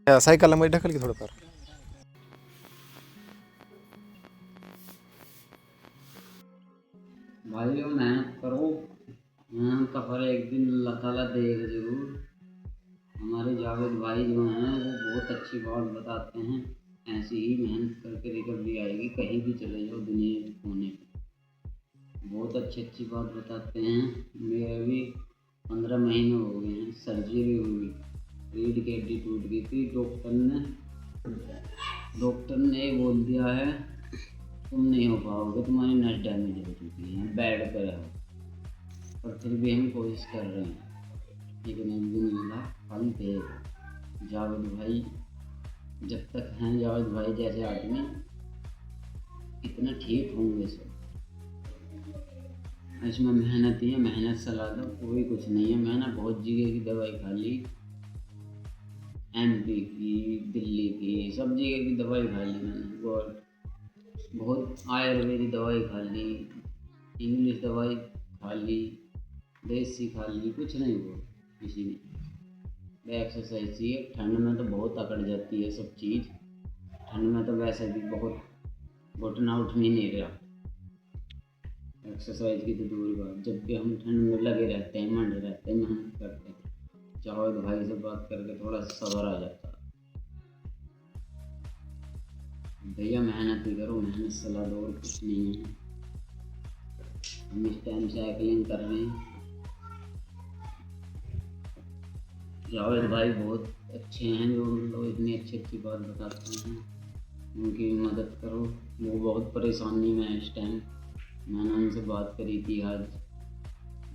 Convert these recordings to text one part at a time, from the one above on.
सायकलला मध्ये ढकल की थोडंफार. भाइयों मेहनत करो, मेहनत का फल एक दिन अल्लाह ताला देगा जरूर। हमारे जावेद भाई जो हैं वो बहुत अच्छी बात बताते हैं, ऐसी ही मेहनत करके रिकवरी आएगी, कहीं भी चले जाओ दुनिया के कोने पे। बहुत अच्छी बात बताते हैं। मेरे भी 15 महीने हो गए हैं, सर्जरी हुई, रीढ़ की हड्डी टूट गई थी। डॉक्टर ने बोल दिया है तुम नहीं हो पाओगे, तुम्हारी नस डैमेज हो चुकी है, बेड पर हो। पर फिर भी हम कोशिश कर रहे हैं, लेकिन एक दिन अल्लाह फल देगा। जावेद भाई जब तक हैं, जावेद भाई जैसे आदमी इतना ठीक होंगे सब। इसमें मेहनत ही है, मेहनत सलाह दो, कोई कुछ नहीं है। मैंने बहुत जगह की दवाई खा ली, MP की, दिल्ली की, सब जगह की दवाई खा ली मैंने। और बहुत आयुर्वेदिक दवाई खा ली, इंग्लिश दवाई खा ली, देसी खा ली, कुछ नहीं हुआ किसी में। एक्सरसाइज चाहिए। ठंड में तो बहुत अकड़ जाती है सब चीज़, ठंड में तो वैसे भी बहुत घुटना उठ नहीं रहा, एक्सरसाइज की तो दूर बात। जब भी हम ठंड में लगे रहते हैं, मंडे रहते हैं, मेहनत करते हैं, जावेद भाई से बात करके थोड़ा सब्र आ जाता है। भैया मेहनत ही करो, मेहनत सलाह दो, और कुछ नहीं है। हम इस टाइम साइकिलिंग कर रहे हैं। जावेद भाई बहुत अच्छे हैं, जो मतलब इतनी अच्छी बात बताते हैं, उनकी मदद करो। वो बहुत परेशानी में है इस टाइम, मैंने उनसे बात करी थी आज।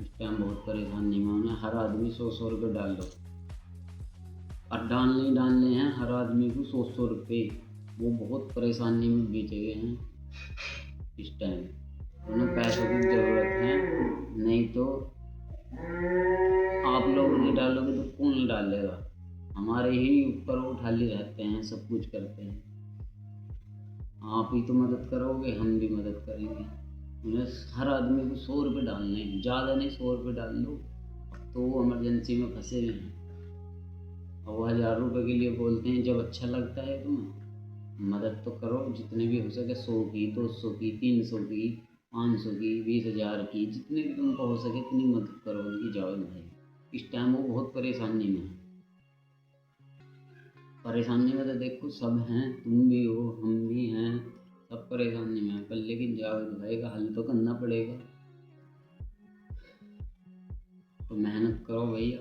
इस टाइम बहुत परेशानी में उन्हें। हर आदमी 100 रुपये डाल दो, और डालने हैं हर आदमी को 100 रुपये। वो बहुत परेशानी में बीते हुए हैं इस टाइम, उन्हें पैसों की ज़रूरत है। नहीं तो आप लोग नहीं डालोगे तो कौन डालेगा? हमारे ही ऊपर वो ठाली रहते हैं, सब कुछ करते हैं। आप ही तो मदद करोगे, हम भी मदद करेंगे। उन्हें हर आदमी को 100 रुपये डालने हैं, ज़्यादा नहीं, 100 रुपये डाल दो। तो वो इमरजेंसी में फंसे हुए हैं, और वो 1000 रुपये के लिए बोलते हैं। जब अच्छा लगता है तुम्हें, मदद तो करो जितने भी हो सके, 100 की, 200 की, 300 की, 500 की, 20,000 की, जितने भी तुमको हो सके इतनी मदद करो उनकी। जावेद भाई इस टाइम वो बहुत परेशानी में है। परेशानी में तो देखो सब हैं, तुम भी हो, हम भी हैं, सब परेशानी में है। पर लेकिन जावेद भाई का हल तो करना पड़ेगा। तो मेहनत करो भैया।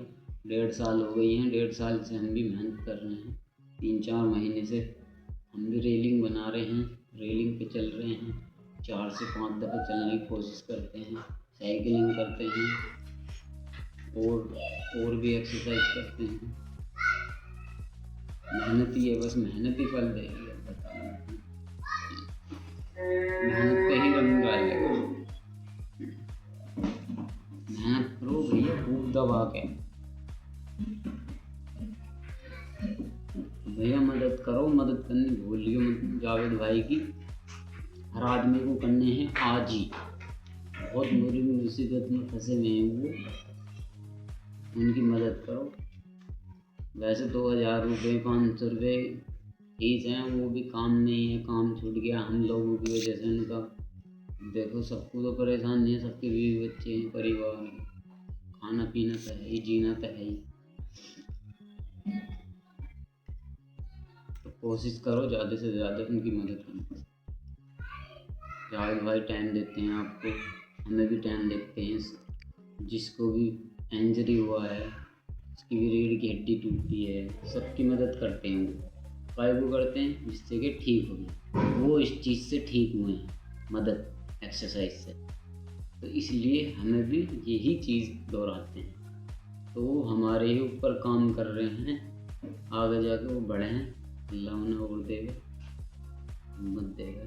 1.5 साल हो गई हैं, 1.5 साल से हम भी मेहनत कर रहे हैं। 3-4 महीने से हम भी रेलिंग बना रहे हैं, रेलिंग पे चल रहे हैं, 4 से 5 दफ़े चलने की कोशिश करते हैं, साइकिलिंग करते हैं, और भी एक्सरसाइज करते हैं। मेहनत ही है, बस मेहनत ही फल देगी। अब बताओ, मेहनत पे ही रंग डालेगा। मेहनत करो भैया खूब दबा के। भैया मदद करो, मदद करनी भूलियो मत जावेद भाई की। हर आदमी को करने हैं आज ही। बहुत बुरी मुसीबत में फंसे हुए हैं वो, उनकी मदद करो। वैसे 2000 रुपये, 500 रुपये फीस हैं, वो भी काम नहीं है, काम छूट गया हम लोगों की वजह से उनका। देखो सबको तो परेशान नहीं है, सबके बीवी बच्चे हैं, परिवार है, खाना पीना तो है ही, जीना तो है ही। तो कोशिश करो ज़्यादा से ज़्यादा उनकी मदद करने। जावेद भाई टाइम देते हैं आपको, हमें भी टाइम देते हैं। जिसको भी इंजरी हुआ है, उसकी भी रीढ़ की हड्डी टूटी है, सबकी मदद करते हैं वो। काय को करते हैं? जिससे कि ठीक हो गए, वो इस चीज़ से ठीक हुए हैं, मदद एक्सरसाइज से। तो इसलिए हमें भी यही चीज़ दोहराते हैं। तो वो हमारे ही ऊपर काम कर रहे हैं, आगे जाके वो बड़े हैं, अल्लाह उन्हें और देगा, हिम्मत देगा।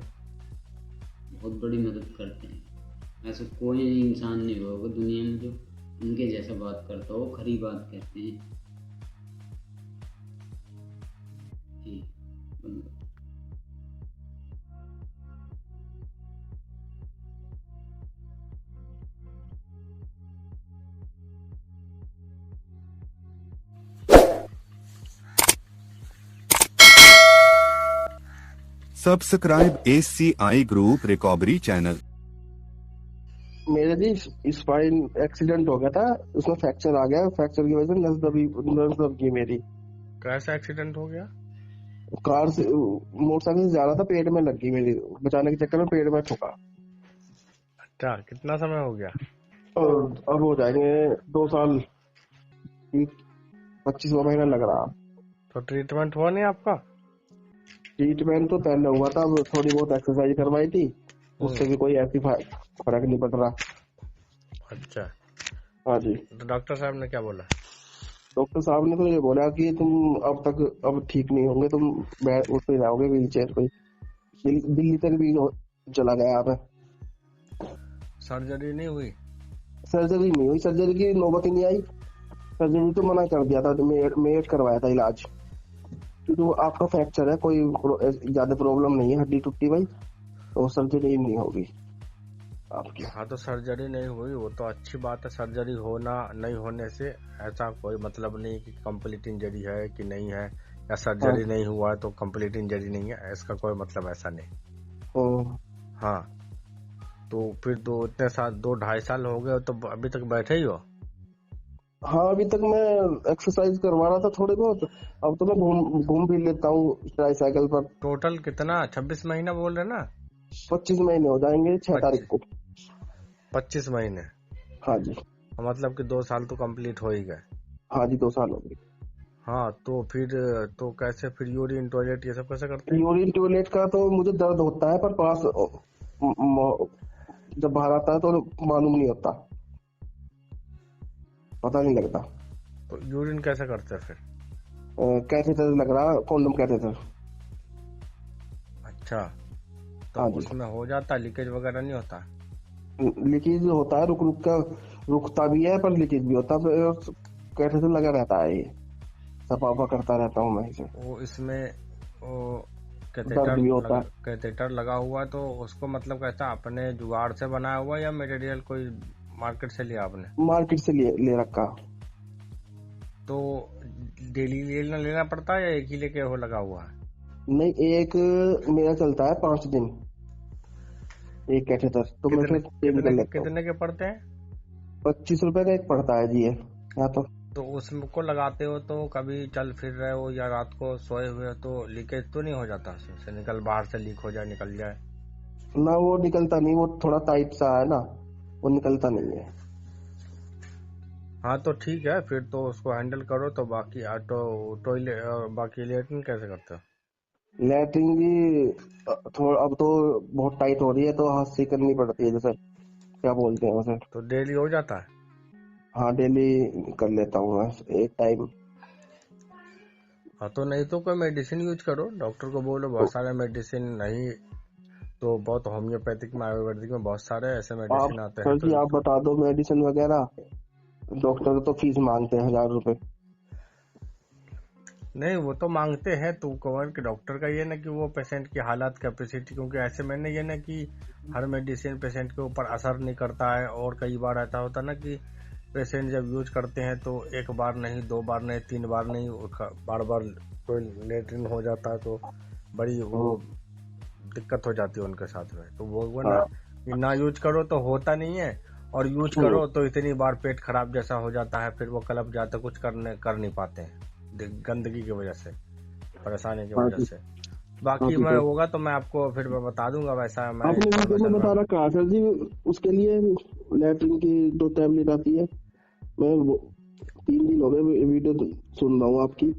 बहुत बड़ी मदद करते हैं। ऐसा कोई इंसान नहीं होगा दुनिया में जो उनके जैसा बात करता हो, खरी बात कहते हैं। ठीक, बंद। Subscribe SCI Group Recovery Channel. मेरे जी स्पाइन एक्सीडेंट हो गया था, उसमें फ्रैक्चर आ गया। फ्रैक्चर की वजह से नस दब गई मेरी। कैसा एक्सीडेंट हो गया? कार से मोटरसाइकिल से जा रहा था, पेट में लग गई मेरी। बचाने के चक्कर में पेट में ठोका। अच्छा, कितना समय हो गया? और अब हो जाएंगे 2 साल, 25वां महीना लग रहा। तो ट्रीटमेंट हुआ नहीं आपका? ट्रीटमेंट तो पहले हुआ था, अब थोड़ी बहुत एक्सरसाइज करवाई थी, उससे भी कोई ऐसी फर्क नहीं पड़ रहा। अच्छा, हाँ जी। तो डॉक्टर साहब ने क्या बोला? डॉक्टर साहब ने तो ये बोला कि तुम अब ठीक नहीं होंगे, तुम उठ पे जाओगे व्हील चेयर पे। दिल्ली तक भी चला गया। आप सर्जरी नहीं हुई? सर्जरी नहीं हुई, सर्जरी की नौबत ही नहीं आई। सर्जरी तो मना कर दिया था, मेड करवाया था इलाज। क्योंकि वो आपका फ्रैक्चर है, कोई ज्यादा प्रॉब्लम नहीं है, हड्डी टूटी भाई, तो सर्जरी नहीं होगी आपकी। हाँ, तो सर्जरी नहीं हुई वो तो अच्छी बात है। सर्जरी होना नहीं होने से ऐसा कोई मतलब नहीं कि कंप्लीट इंजरी है कि नहीं है, या सर्जरी नहीं हुआ है तो कंप्लीट इंजरी नहीं है, इसका कोई मतलब ऐसा नहीं। हाँ, तो फिर 2-2.5 साल हो गए तो अभी तक बैठे ही हो? हाँ, अभी तक मैं एक्सरसाइज करवा रहा था थोड़ी बहुत। अब तो मैं घूम भी लेता हूँ ट्राईसाइकिल पर। टोटल कितना? 26 महीना बोल रहे ना? 25 महीने हो जाएंगे 6 तारीख को। 25 महीने? हाँ जी। मतलब कि 2 साल तो कंप्लीट हो ही गए। हाँ जी, 2 साल हो गए। हाँ, तो फिर तो कैसे फिर यूरिन टॉयलेट ये सब कैसे करते हैं? यूरिन टॉयलेट का तो मुझे दर्द होता है, पर पास जब बाहर आता है तो मालूम नहीं होता, पता नहीं लगता। तो यूरिन कैसे करते हैं फिर? कैथेटर लग रहा, कॉन्डम कैथेटर। अच्छा, तो हाँ जी। उसमें हो जाता, लीकेज वगैरह नहीं होता? लीकेज होता है, रुक रुक कर रुकता भी है, पर लीकेज भी होता है। कैथेटर लगा रहता है, ये सफा करता रहता हूँ मैं इसे। वो इसमें वो दर्द भी होता है। कैथेटर लगा हुआ तो उसको मतलब कैसा अपने जुगाड़ से बनाया हुआ या मटेरियल कोई मार्केट से लिया आपने? मार्केट से ले रखा। तो डेली लेना पड़ता है या एक ही लेके वो लगा हुआ है? नहीं, एक मेरा चलता है 5 दिन, एक कैथेटर। तो मैं फिर कितने के पड़ते हैं? 25 रुपए का एक पड़ता है जी। यहाँ तो उसको लगाते हो तो कभी चल फिर रहे हो या रात को सोए हुए हो तो लीकेज तो नहीं हो जाता उससे? बाहर से लीक हो जाए, निकल जाए ना? वो निकलता नहीं, वो थोड़ा टाइट सा है ना, वो निकलता नहीं है। हाँ, तो ठीक है फिर तो उसको हैंडल करो। तो बाकी टॉयलेट और बाकी लेटरिन कैसे करते हो? लैट्रिन भी थोड़ा अब तो बहुत टाइट हो रही है, तो हाथ से करनी पड़ती है, जैसे क्या बोलते हैं उसे। तो डेली हो जाता है? हाँ, डेली कर लेता हूँ मैं एक टाइम। हाँ, तो नहीं तो कोई मेडिसिन यूज करो, डॉक्टर को बोलो। बहुत सारे मेडिसिन नहीं तो बहुत होम्योपैथिक में, आयुर्वेदिक में बहुत सारे ऐसे मेडिसिन आते हैं। सर जी, आप बता दो मेडिसिन वगैरह। डॉक्टर तो फीस मांगते हैं 1000 रुपए। नहीं, वो तो मांगते हैं। तो कवर के डॉक्टर का ये ना कि वो पेशेंट की हालत, कैपेसिटी, क्योंकि ऐसे में नहीं ये ना कि हर मेडिसिन पेशेंट के ऊपर असर नहीं करता है। और कई बार ऐसा होता ना कि पेशेंट जब यूज करते हैं तो 1 बार नहीं, 2 बार नहीं, 3 बार नहीं, बार बार कोई लेटरिन हो जाता है तो बड़ी वो दिक्कत हो जाती है उनके साथ में। तो वो ना यूज करो तो होता नहीं है, और यूज करो तो इतनी बार पेट खराब जैसा हो जाता है, फिर वो क्लब जाते, कुछ कर नहीं पाते हैं गंदगी की वजह से, परेशानी की वजह से। बाकी मैं होगा तो मैं आपको फिर बता दूंगा। वैसा मैं आपने वीडियो में बता रखा सर जी, उसके लिए लैट्रिन की 2 टैबलेट आती है। मैं 3 दिन हो गए वीडियो सुन रहा हूँ आपकी।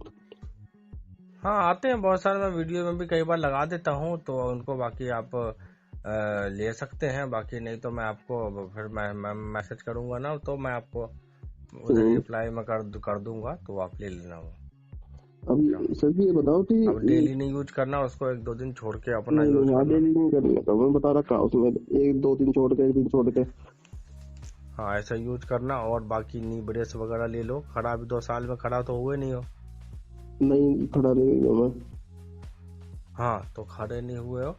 हाँ, आते हैं बहुत सारे, मैं वीडियो में भी कई बार लगा देता हूँ, तो उनको बाकी आप ले सकते हैं। बाकी नहीं तो मैं आपको फिर मैं मैसेज करूंगा ना, तो मैं आपको उधर रिप्लाई में कर दूंगा, तो आप ले लेना वो। अभी सर जी ये बताओ कि अब डेली नहीं यूज करना उसको, 1-2 दिन छोड़ के अपना यूज नहीं, करना। डेली नहीं करने का मैं बता रखा उसमें, 1-2 दिन छोड़ के, 1 दिन छोड़ के। हाँ, ऐसा यूज करना। और बाकी नी ब्रेस वगैरह ले लो। खड़ा भी 2 साल में खड़ा तो हुए नहीं हो? नहीं, खड़ा नहीं हुआ मैं। हाँ, तो खड़े नहीं हुए हो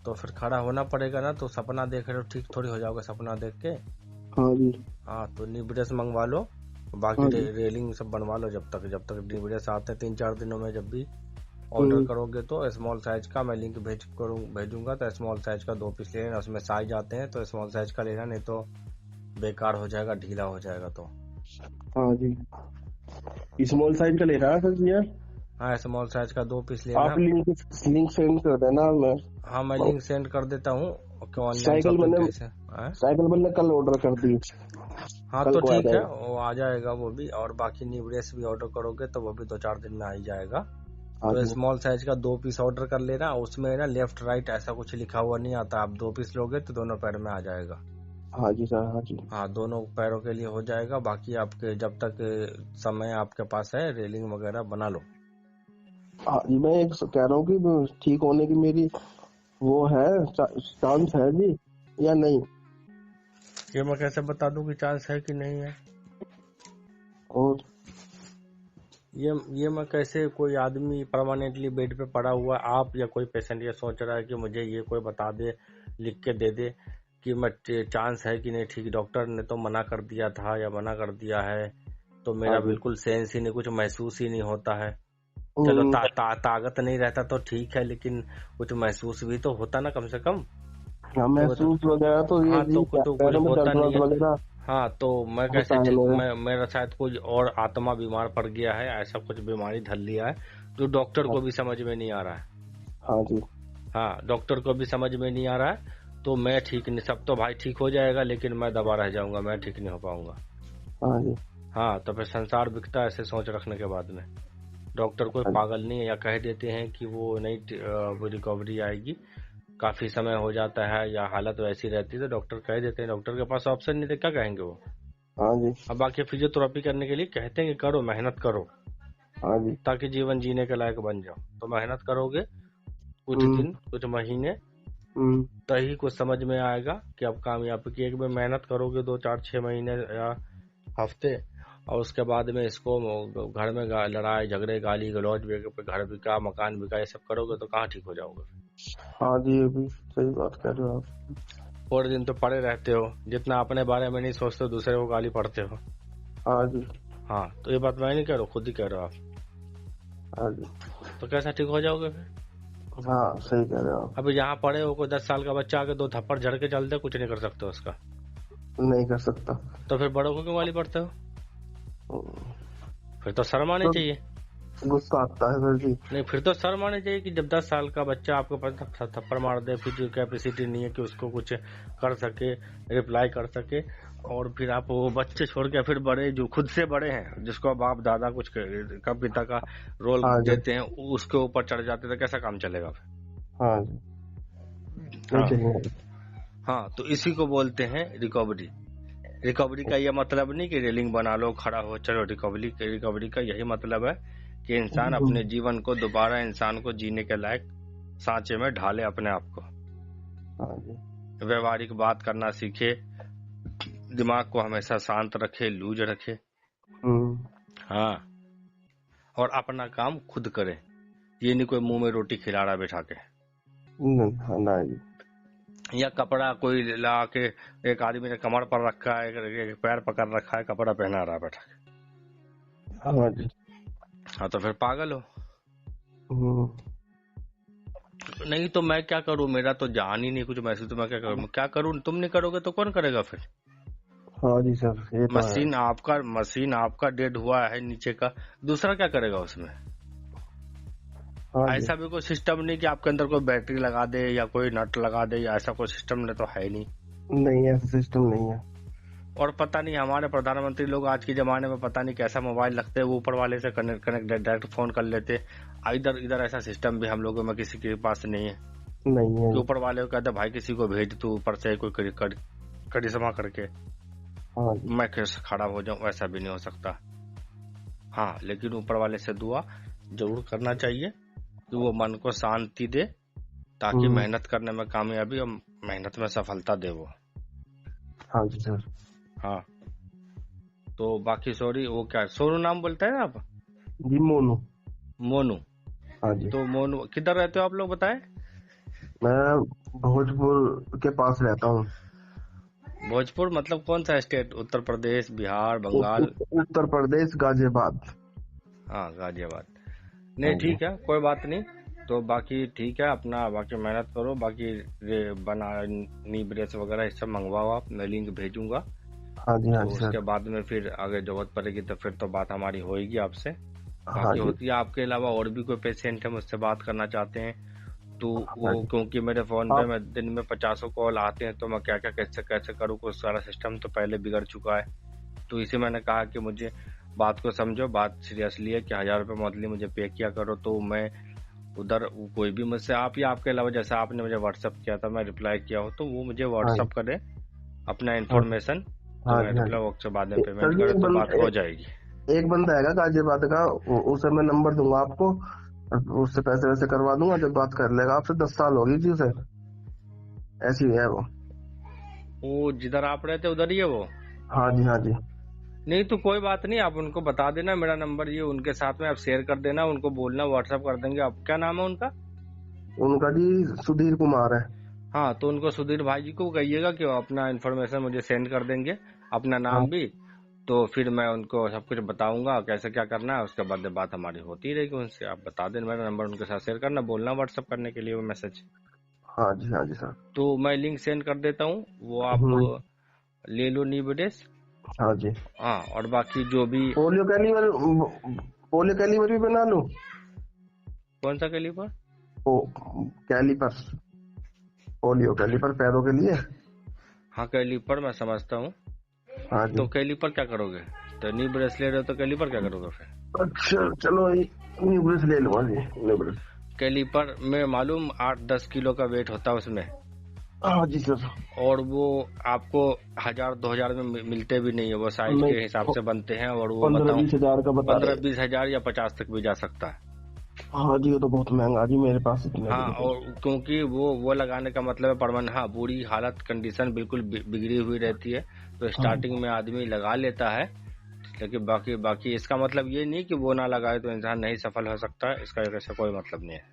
तो फिर खड़ा होना पड़ेगा ना। तो सपना देख रहे हो, ठीक थोड़ी हो जाओगे सपना देख के। हाँ जी। हाँ, तो नी ब्रेस मंगवा लो। बाकी रेलिंग सब बनवा लो जब तक नी ब्रेस आते हैं 3-4 दिनों में। जब भी ऑर्डर करोगे तो स्मॉल साइज का मैं लिंक भेजूंगा, तो स्मॉल साइज का 2 पीस लेना, उसमें साइज आते हैं, तो स्मॉल साइज का लेना, नहीं तो बेकार हो जाएगा, ढीला हो जाएगा। तो हाँ जी, स्मॉल साइज का ले रहा है सर जी। हाँ, स्मॉल साइज का 2 पीस लेना। आप लिंक सेंड कर देना। हाँ, मैं लिंक सेंड कर देता हूँ। ऑनलाइन साइकिल शॉपिंग मैंने कैसे? साइकिल मैंने कल ऑर्डर कर दी। हाँ, कल तो को आ ठीक है, जाएगा। वो आ जाएगा वो भी। और बाकी न्यू ड्रेस भी ऑर्डर करोगे तो वो भी 2-4 दिन में आ ही जाएगा। हाँ तो जी, स्मॉल साइज का 2 पीस ऑर्डर कर लेना। उसमें ना लेफ्ट राइट ऐसा कुछ लिखा हुआ नहीं आता, आप 2 पीस लोगे तो दोनों पैर में आ जाएगा। हाँ जी सर, हाँ जी। हाँ, दोनों पैरों के लिए हो जाएगा। बाकी आपके जब तक समय आपके पास है, रेलिंग वगैरह बना लो। हाँ जी, मैं एक कह रहा हूँ कि ठीक होने की मेरी वो है, चांस है जी या नहीं? ये मैं कैसे बता दूं कि चांस है कि नहीं है? और ये मैं कैसे, कोई आदमी परमानेंटली बेड पे पड़ा हुआ, आप या कोई पेशेंट ये सोच रहा है कि मुझे ये कोई बता दे, लिख के दे दे कि मैं चांस है कि नहीं, ठीक डॉक्टर ने तो मना कर दिया था या मना कर दिया है, तो मेरा हाँ जी। बिल्कुल सेंस ही नहीं, कुछ महसूस ही नहीं होता है। चलो ताकत नहीं रहता तो ठीक है, लेकिन कुछ महसूस भी तो होता ना कम से कम। हाँ, महसूस वगैरह तो ये हाँ, जी तो कुछ पैरों में होता दर्द नहीं है। वगैरह हाँ, तो मैं कैसे होता है ठीक, मेरा। मेरा शायद कोई और आत्मा बीमार पड़ गया है, ऐसा कुछ बीमारी धर लिया है जो डॉक्टर को भी समझ में नहीं आ रहा है। हाँ जी, हाँ, डॉक्टर को भी समझ में नहीं आ रहा है। तो मैं ठीक नहीं, सब तो भाई ठीक हो जाएगा, लेकिन मैं दबा रह जाऊंगा, मैं ठीक नहीं हो पाऊंगा। हाँ जी, हाँ, तो फिर संसार बिकता है ऐसे सोच रखने के बाद में। डॉक्टर कोई पागल नहीं है, या कह देते हैं कि वो नहीं वो रिकवरी आएगी, काफी समय हो जाता है या हालत वैसी रहती है, तो डॉक्टर कह देते हैं। डॉक्टर के पास ऑप्शन नहीं, तो क्या कहेंगे वो? हाँ जी, अब बाकी फिजियोथेरेपी करने के लिए कहते हैं कि करो, मेहनत करो, हाँ जी। ताकि जीवन जीने के लायक बन जाओ। तो मेहनत करोगे कुछ दिन, कुछ महीने, तभी कुछ समझ में आएगा कि अब कामयाबी की। एक बार मेहनत करोगे 2-4-6 महीने या हफ्ते, और उसके बाद में इसको घर में लड़ाई झगड़े गाली गलौज, घर बिका मकान बिका, ये सब करोगे तो कहाँ ठीक हो जाओगे? हाँ जी, ये भी सही बात कह रहे हो आप। पूरे दिन तो पड़े रहते हो, जितना अपने बारे में नहीं सोचते दूसरे को गाली पढ़ते हो। हाँ जी, हाँ, तो ये बात मैं नहीं कह रहा हूँ, खुद ही कह रहे हो आप। हाँ जी, तो कैसा ठीक हो जाओगे फिर? हाँ सही कह रहे हो आप। अभी जहाँ पड़े हो, कोई 10 साल का बच्चा आके 2 थप्पड़ झड़ के चल दे, कुछ नहीं कर सकते उसका। नहीं कर सकता। तो फिर बड़ों को क्यों गाली पढ़ते हो? फिर तो शर्म आनी चाहिए। गुस्सा आता है सर जी। नहीं, फिर तो शर्म आनी चाहिए कि जब 10 साल का बच्चा आपके पास थप्पड़ मार दे, फिर जो कैपेसिटी नहीं है कि उसको कुछ कर सके, रिप्लाई कर सके, और फिर आप वो बच्चे छोड़ के फिर बड़े जो खुद से बड़े हैं, जिसको बाप दादा कुछ का पिता का रोल देते हैं, उसके ऊपर चढ़ जाते तो कैसा काम चलेगा फिर? हाँ जी, नहीं चलेगा। हाँ, तो इसी को बोलते हैं रिकवरी। रिकवरी का यह मतलब नहीं कि रेलिंग बना लो, खड़ा हो, चलो। रिकवरी का यही मतलब है कि इंसान अपने जीवन को दोबारा, इंसान को जीने के लायक सांचे में ढाले अपने आप को। व्यवहारिक बात करना सीखे, दिमाग को हमेशा शांत रखे, लूज रखे। हाँ, और अपना काम खुद करे, ये नहीं कोई मुंह में रोटी खिला रहा बैठा के, नहीं। या कपड़ा कोई ला के एक आदमी ने कमर पर रखा है, एक पैर पकड़ रखा है, कपड़ा पहना रहा बैठा के। हाँ जी। हाँ, तो फिर पागल हो। नहीं तो मैं क्या करूं, मेरा तो जान ही नहीं कुछ महसूस, तो मैं क्या करूं? तुम नहीं करोगे तो कौन करेगा फिर? हाँ जी सर, ये तो मशीन आपका डेड हुआ है नीचे का, दूसरा क्या करेगा उसमें? हाँ, ऐसा भी कोई सिस्टम नहीं कि आपके अंदर कोई बैटरी लगा दे या कोई नट लगा दे, या ऐसा कोई सिस्टम तो है नहीं, ऐसा सिस्टम नहीं है। और पता नहीं हमारे प्रधानमंत्री लोग आज के जमाने में पता नहीं कैसा मोबाइल रखते हैं, वो ऊपर वाले से कनेक्ट डायरेक्ट फोन कर लेते। इधर ऐसा सिस्टम भी हम लोगों में किसी के पास नहीं है। ऊपर वाले को कहते भाई किसी को भेज तू ऊपर से कोई करिश्मा करके मैं कैसे खड़ा हो जाऊं, ऐसा भी नहीं हो सकता। हाँ, लेकिन ऊपर वाले से दुआ जरूर करना चाहिए कि वो मन को शांति दे, ताकि मेहनत करने में कामयाबी और मेहनत में सफलता दे वो। हाँ जी सर। हाँ, तो बाकी सॉरी, वो क्या सोनू नाम बोलते हैं आप? जी, मोनू। हाँ जी। तो मोनू किधर रहते हो आप लोग बताएं? मैं भोजपुर के पास रहता हूँ। भोजपुर मतलब कौन सा स्टेट? उत्तर प्रदेश, बिहार, बंगाल? उत्तर प्रदेश, गाजियाबाद। हाँ, गाजियाबाद। नहीं ठीक है, कोई बात नहीं। तो बाकी ठीक है, अपना बाकी मेहनत करो, बाकी बना नी ब्रेस वगैरह ये सब मंगवाओ आप, मैं लिंक भेजूंगा। हाँ जी, हाँ तो जी उसके सर। बाद में फिर अगर जरूरत पड़ेगी तो फिर तो बात हमारी होएगी आपसे। हाँ बाकी जी, होती है आपके अलावा और भी कोई पेशेंट है मुझसे बात करना चाहते हैं तो हाँ वो, जी। क्योंकि मेरे फोन पे आप मैं दिन में 50 कॉल आते हैं तो मैं क्या क्या कैसे कैसे करूँ, कुछ सारा सिस्टम तो पहले बिगड़ चुका है। तो इसी मैंने कहा कि मुझे बात को समझो, बात सीरियसली है कि 1000 रुपये मंथली मुझे पे किया करो, तो मैं उधर कोई भी मुझसे आप या आपके अलावा जैसा आपने मुझे व्हाट्सअप किया था मैं रिप्लाई किया हो तो वो मुझे हाँ व्हाट्सअप करे अपना हाँ इन्फॉर्मेशन, तो हाँ मैं जी, हाँ रिप्लाई जी। बॉक्स से बाद में सर पेमेंट जी, करे तो बात हो जाएगी। एक बंदा है गाजियाबाद का, उसे मैं नंबर दूंगा आपको, उससे पैसे वैसे करवा दूंगा, जब बात कर लेगा आपसे। 10 साल होगी जी उसे, ऐसी है वो। वो जिधर आप रहते उधर ही है वो? हाँ जी, हाँ जी। नहीं तो कोई बात नहीं, आप उनको बता देना मेरा नंबर ये उनके साथ में आप शेयर कर देना, उनको बोलना व्हाट्सअप कर देंगे। आप क्या नाम है उनका? उनका जी सुधीर कुमार है। हाँ तो उनको सुधीर भाई जी को कहिएगा कि वो अपना इन्फॉर्मेशन मुझे सेंड कर देंगे, अपना हाँ नाम भी। तो फिर मैं उनको सब कुछ बताऊंगा कैसे क्या करना है, उसके बाद बात हमारी होती रहेगी उनसे। आप बता देना मेरा नंबर उनके साथ शेयर करना, बोलना व्हाट्सअप करने के लिए वो मैसेज। हाँ जी, हाँ जी सर। तो मैं लिंक सेंड कर देता हूँ, वो आप हम्म, ले लो नीबडेस। हाँ जी। हाँ और बाकी जो भी पोलियो कैलिवर, पोलियो कैलिवर भी बना लूं? कौन सा कैलिपर? ओ, कैलिपर, पोलियो कैलिपर पैरों के लिए। हाँ कैलिपर मैं समझता हूँ। हाँ जी। तो कैलिपर क्या करोगे? तो नी ब्रेसलेट है तो कैलिपर क्या करोगे फिर? अच्छा चलो, न्यूब्रेस ले लूंगा जी, न्यूब्रेस। कैलिपर में मालूम 8-10 किलो का वेट होता है उसमें, हाँ जी सर। और वो आपको 1000-2000 में मिलते भी नहीं है, वो साइज नहीं, के हिसाब से बनते हैं। और वो 15-20 हजार का बता रहे। 15-20 हजार या 50 तक भी जा सकता है। हाँ जी, वो तो बहुत महंगा जी, मेरे पास इतने भी हाँ नहीं। और क्योंकि वो लगाने का मतलब है परमानेंट। हाँ बुरी हालत कंडीशन बिल्कुल बिगड़ी हुई रहती है तो स्टार्टिंग में आदमी लगा लेता है, लेकिन बाकी बाकी इसका मतलब ये नहीं कि वो ना लगाए तो इंसान नहीं सफल हो सकता है, इसका ऐसा कोई मतलब नहीं है।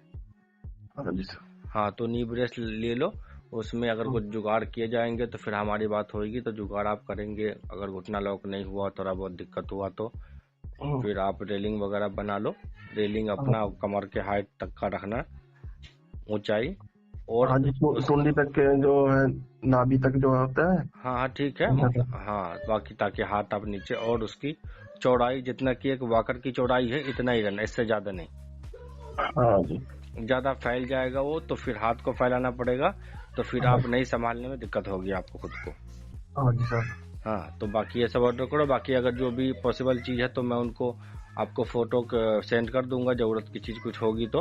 हाँ जी सर। हाँ तो नी ब्रेस ले लो, उसमें अगर कुछ जुगाड़ किए जाएंगे तो फिर हमारी बात होगी, तो जुगाड़ आप करेंगे। अगर घुटना लॉक नहीं हुआ, थोड़ा बहुत दिक्कत हुआ तो फिर आप रेलिंग वगैरह बना लो। रेलिंग अपना कमर के हाइट तक का रखना, ऊंचाई। और हाँ जी, सुंडी तक के जो है, नाभि तक जो होता है। हाँ हाँ ठीक है। हाँ बाकी ताकि हाथ आप नीचे, और उसकी चौड़ाई जितना की एक वॉकर की चौड़ाई है इतना ही रहना, इससे ज्यादा नहीं। हाँ जी। ज्यादा फैल जाएगा वो तो फिर हाथ को फैलाना पड़ेगा, तो फिर आप नहीं संभालने में दिक्कत होगी आपको खुद को। हाँ जी सर। हाँ तो बाकी ये सब ऑर्डर करो। बाकी अगर जो भी पॉसिबल चीज है तो मैं उनको आपको फोटो सेंड कर दूंगा, जरूरत की चीज कुछ होगी तो।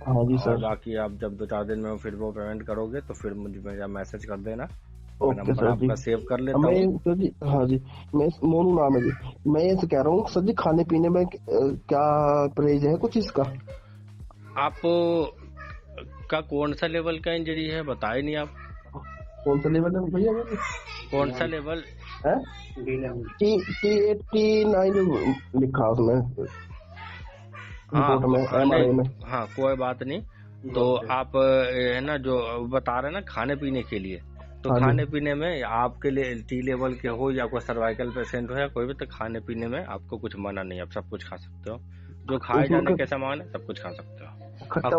हाँ जी और सर। बाकी आप जब 2-4 दिन में फिर वो पेमेंट करोगे तो फिर मुझे मेरा मैसेज कर देना, मैं ओके नंबर सर जी। आपका सेव कर लेता मैं हूँ। सर जी, हाँ जी, मैं मोनू नाम है जी। मैं ये से कह रहा हूँ सर जी, खाने पीने में क्या परहेज है कुछ इसका? आप का कौन सा लेवल का इंजरी है बताए नहीं आप? कौन सा लेवल है भैया? कौन सा लेवल है T89 लिखा उसमें रिपोर्ट में, MRI में। हाँ कोई बात नहीं। तो आप है ना जो बता रहे हैं ना खाने पीने के लिए, तो हाँ जी। खाने पीने में आपके लिए T लेवल के हो या कोई सर्वाइकल पेशेंट हो या कोई भी, तो खाने पीने में आपको कुछ मना नहीं, आप सब कुछ खा सकते हो। जो खाए उसमें जाने के सामान है सब कुछ खा सकते हो। खट्टा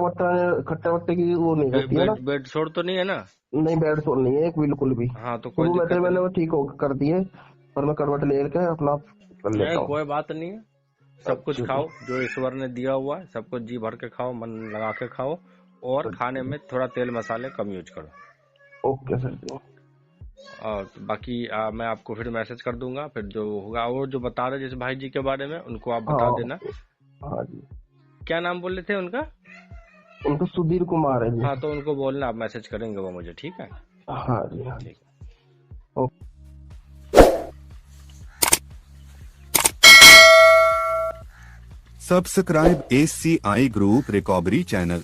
वट्टे की वो नहीं होती है ना? बेड सोर तो नहीं है ना? नहीं, बेड सोल नहीं है एक बिल्कुल भी। हाँ तो कोई शुरू में दिक्कत तो मैंने नहीं। वो ठीक हो कर दिए, पर मैं करवट ले के अपना कर लेता नहीं हूँ। कोई बात नहीं है, सब कुछ खाओ जो ईश्वर ने दिया हुआ है, सब कुछ जी भर के खाओ, मन लगा के खाओ। और खाने में थोड़ा तेल मसाले कम यूज करो। ओके सर जी। और बाकी मैं आपको फिर मैसेज कर दूंगा, फिर जो होगा। और जो बता रहे जिस भाई जी के बारे में उनको आप बता देना। हाँ जी। क्या नाम बोले थे उनका? उनको सुधीर कुमार है जी। हाँ तो उनको बोलना आप मैसेज करेंगे वो मुझे, ठीक है? हाँ जी, हाँ जी। Subscribe SCI group recovery channel.